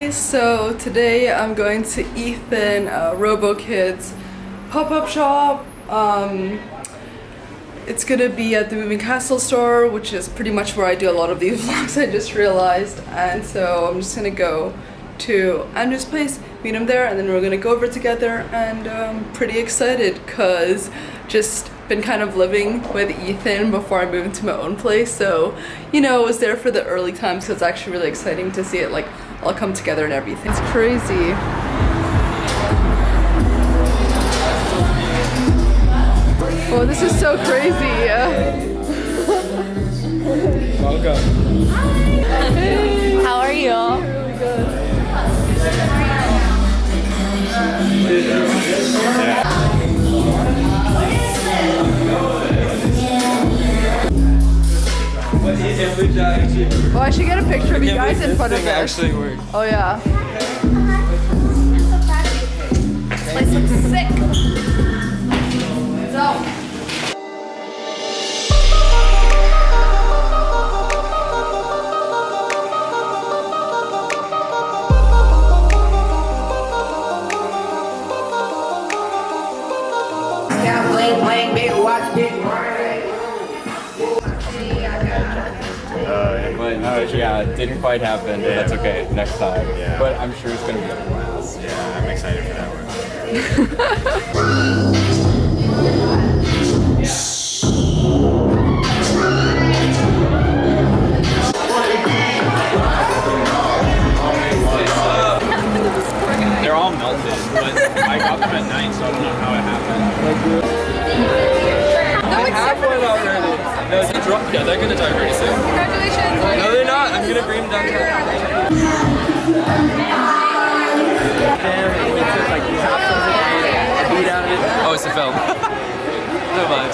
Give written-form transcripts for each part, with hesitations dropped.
So today I'm going to Ethan RoboKids pop-up shop. It's gonna be at the Moving Castle store, which is pretty much where I do a lot of these vlogs, I just realized. And so I'm just gonna go to Andrew's place, meet him there, and then we're gonna go over together. And I'm pretty excited because just been kind of living with Ethan before I moved into my own place. So, you know, I was there for the early times, so it's actually really exciting to see it like all come together and everything. It's crazy. Oh, this is so crazy. Welcome. Hey. How are you? Really good. Oh, I should get a picture of you guys in front of it. Actually worked. Oh yeah. This place looks sick. So. Yeah, it didn't quite happen, but that's okay. Next time. Yeah. But I'm sure it's gonna be a blast. Yeah, I'm excited for that one. They're all melted, but I got them at night, so I don't know how it happened. I have one already. No, is it drunk? Yeah, they're gonna die pretty soon. Congratulations. No, they're not. I'm gonna bring them downtown. Oh, it's a film. Never mind.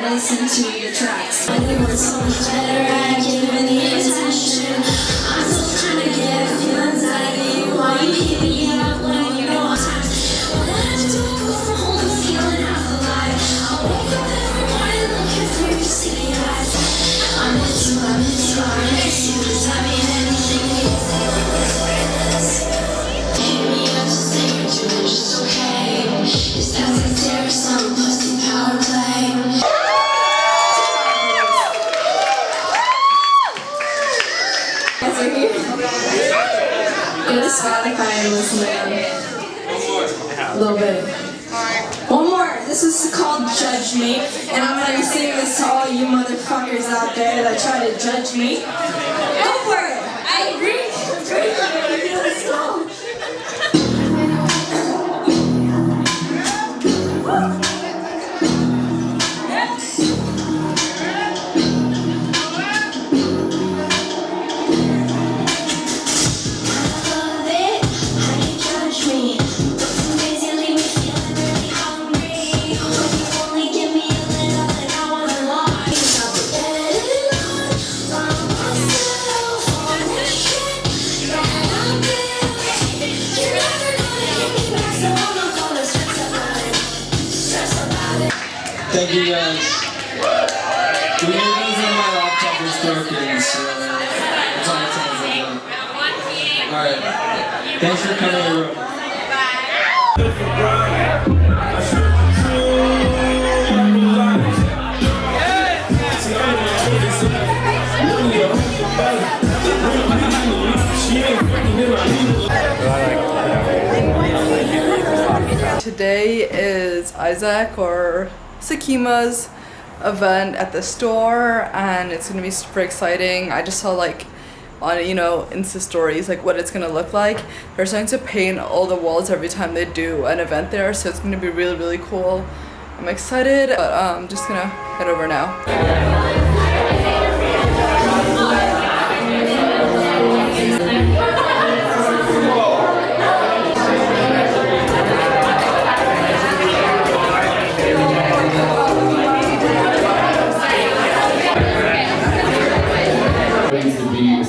Listen to your tracks. I think we're so much better at giving the attention. I'm still trying to get feel anxiety while you hit me up when you know I'm tired. What I have to do is go from home and feeling half alive. I wake up every morning looking through your city eyes. I miss you, I miss you, I miss you. Does that mean anything? Hit me up to say you're doing just okay. Is that sincere or some pussy power play? Go to Spotify and listen to them. A little bit. One more. This is called Judge Me. And I'm going to be singing this to all you motherfuckers out there that try to judge me. Go for it. I agree. Let's go. Thank you guys. The reason my laptop is broken, so it's on its own. Alright. Thanks for coming over. Today is Isaac or Sakima's event at the store, and it's gonna be super exciting. I just saw like on, you know, Insta stories, like what it's gonna look like. They're starting to paint all the walls every time they do an event there, so it's gonna be really, really cool. I'm excited, but I'm just gonna head over now.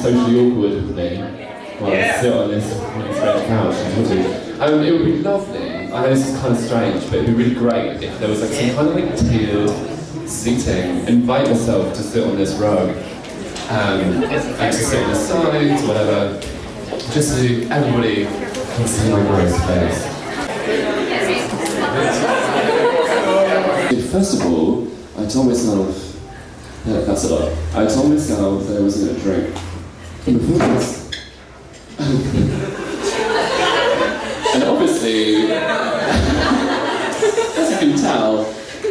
socially awkward with me while I sit on this strange couch and talk to you. It would be lovely. I know this is kind of strange, but it'd be really great if there was like some kind of like tiered seating. Invite yourself to sit on this rug, and to sit on the sides, whatever, just so everybody can see my gross face. First of all, I told myself, that's a lot. I told myself that I wasn't going to drink. And before this, and obviously, as you can tell,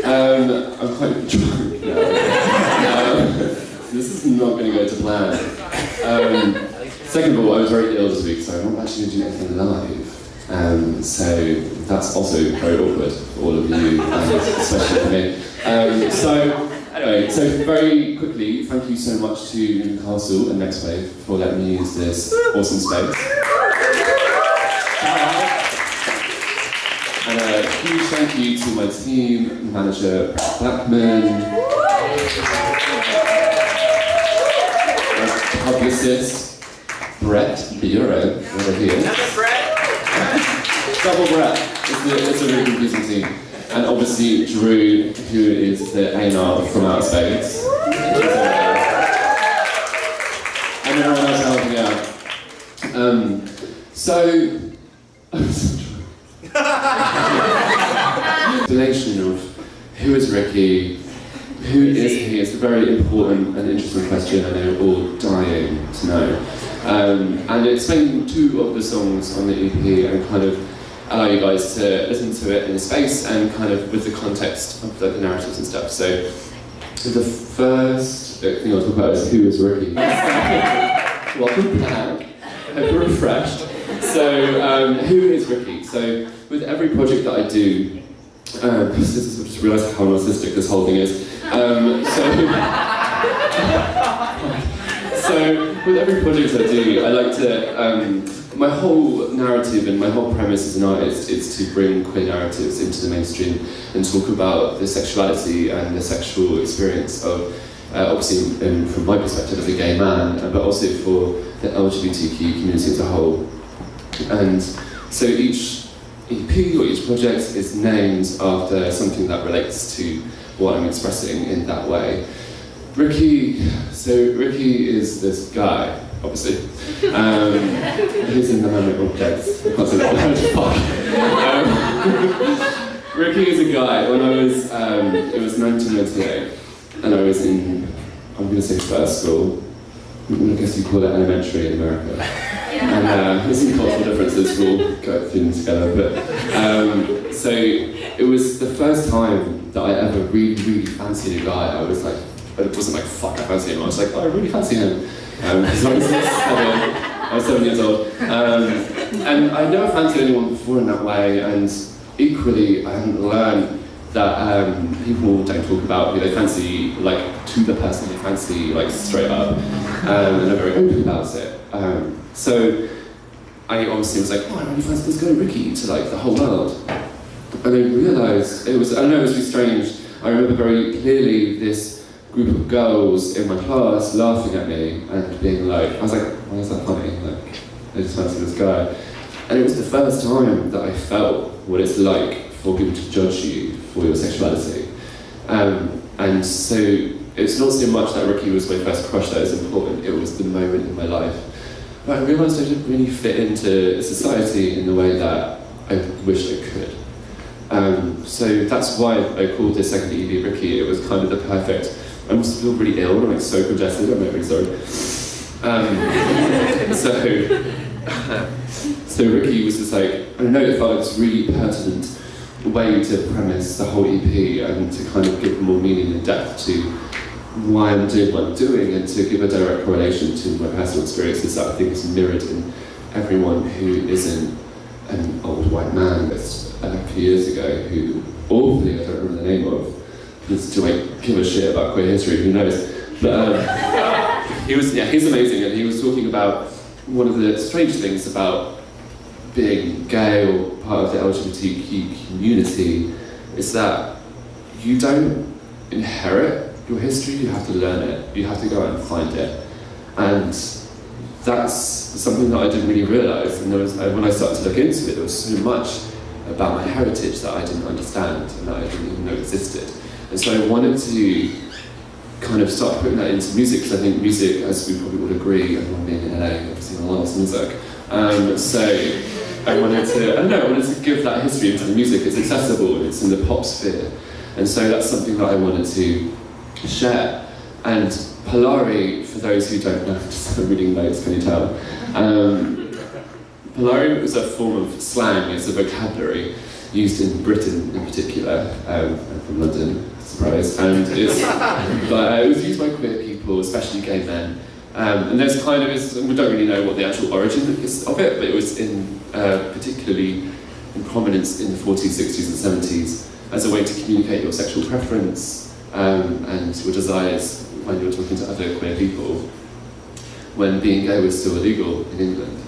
I'm quite drunk now. This is not going to go to plan. Second of all, I was very ill this week, so I'm not actually going to do anything live. So that's also very awkward for all of you, especially for me. So anyway, so very quickly, thank you so much to Newcastle and Next Wave for letting me use this awesome space. And a huge thank you to my team, manager Blackman, publicist Brett Bureau, over here. Double Brett. It's a really confusing team. And obviously Drew, who is the A&R from outer space. And everyone else helping out. Explanation of who is Ricky, who is he? It's a very important and interesting question, and they're all dying to know. And explain two of the songs on the EP and kind of allow you guys to listen to it in space and kind of with the context of the narratives and stuff. So the first thing I'll talk about is who is Ricky. Welcome back. Hope you're refreshed. So who is Ricky? So with every project that I do, I just realised how narcissistic this whole thing is. So with every project I do, I like to, my whole narrative and my whole premise as an artist is to bring queer narratives into the mainstream and talk about the sexuality and the sexual experience of, obviously from my perspective as a gay man, but also for the LGBTQ community as a whole. And so each EP or each project is named after something that relates to what I'm expressing in that way. Ricky is this guy, obviously. He's in the moment of death. I can't say that word. Ricky is a guy. When I was, it was 1998, and I was in, I'm going to say first school. I guess you call it elementary in America. And there's some cultural differences, we'll go through them together. But so it was the first time that I ever really fancied a guy. I was like, but it wasn't like, fuck, I fancy him. I was like, oh, I really fancy him. Because I was 7 years old. And I never fancied anyone before in that way, and equally, I hadn't learned that people don't talk about who they fancy, like, to the person they fancy, like, straight up, and they're very open about it. So I obviously was like, oh, I really fancy this guy Ricky to, like, the whole world. And I realised, I know it was really strange, I remember very clearly this group of girls in my class laughing at me and being like, I was like, why is that funny? Like, I just fancy this guy. And it was the first time that I felt what it's like for people to judge you for your sexuality. And so it's not so much that Ricky was my first crush that is important, it was the moment in my life. But I realised I didn't really fit into society in the way that I wished I could. So that's why I called this second EP Ricky. It was kind of the perfect, I must feel really ill, I'm like so congested, I'm really sorry. So Ricky was just like, I don't know, it felt like this really pertinent way to premise the whole EP and to kind of give more meaning and depth to why I'm doing what I'm doing and to give a direct correlation to my personal experiences that I think is mirrored in everyone who isn't an old white man that's a few years ago who, awfully, I don't remember the name of, just to like give a shit about queer history, who knows. But he's amazing, and he was talking about one of the strange things about being gay or part of the LGBTQ community is that you don't inherit your history, you have to learn it, you have to go out and find it. And that's something that I didn't really realise. And when I started to look into it, there was so much about my heritage that I didn't understand and that I didn't even know existed. And so I wanted to kind of start putting that into music, because I think music, as we probably would agree, everyone being in LA, obviously a lot of music. So I wanted to give that history into the music. It's accessible, it's in the pop sphere. And so that's something that I wanted to share. And Polari, for those who don't know, just reading notes, can you tell? Polari was a form of slang, it's a vocabulary used in Britain in particular. I'm from London, surprise. And but it was used by queer people, especially gay men. And there's kind of, we don't really know what the actual origin is of it, but it was particularly in prominence in the 40s, 60s and 70s as a way to communicate your sexual preference and your desires when you're talking to other queer people, when being gay was still illegal in England.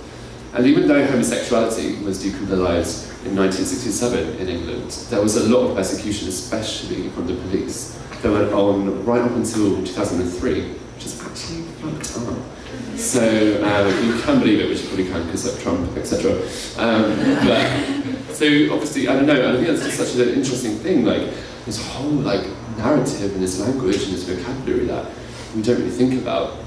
And even though homosexuality was decriminalised in 1967 in England, there was a lot of persecution, especially from the police, that went on right up until 2003, which is actually fucked up. So you can believe it, which you probably can because of Trump, etc. But so obviously, I don't know, I think that's just such an interesting thing, like this whole narrative and this language and this vocabulary that we don't really think about,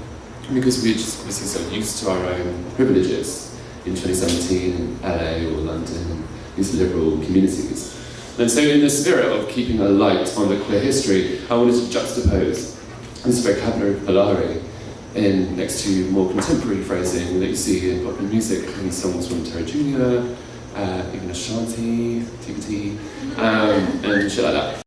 because we're just obviously so used to our own privileges in 2017 in LA or London, these liberal communities. And so in the spirit of keeping a light on the queer history, I wanted to juxtapose this vocabulary of Polari next to more contemporary phrasing that you see in popular music, in songs from Terry Jr., even Ashanti, TBT, and shit like that.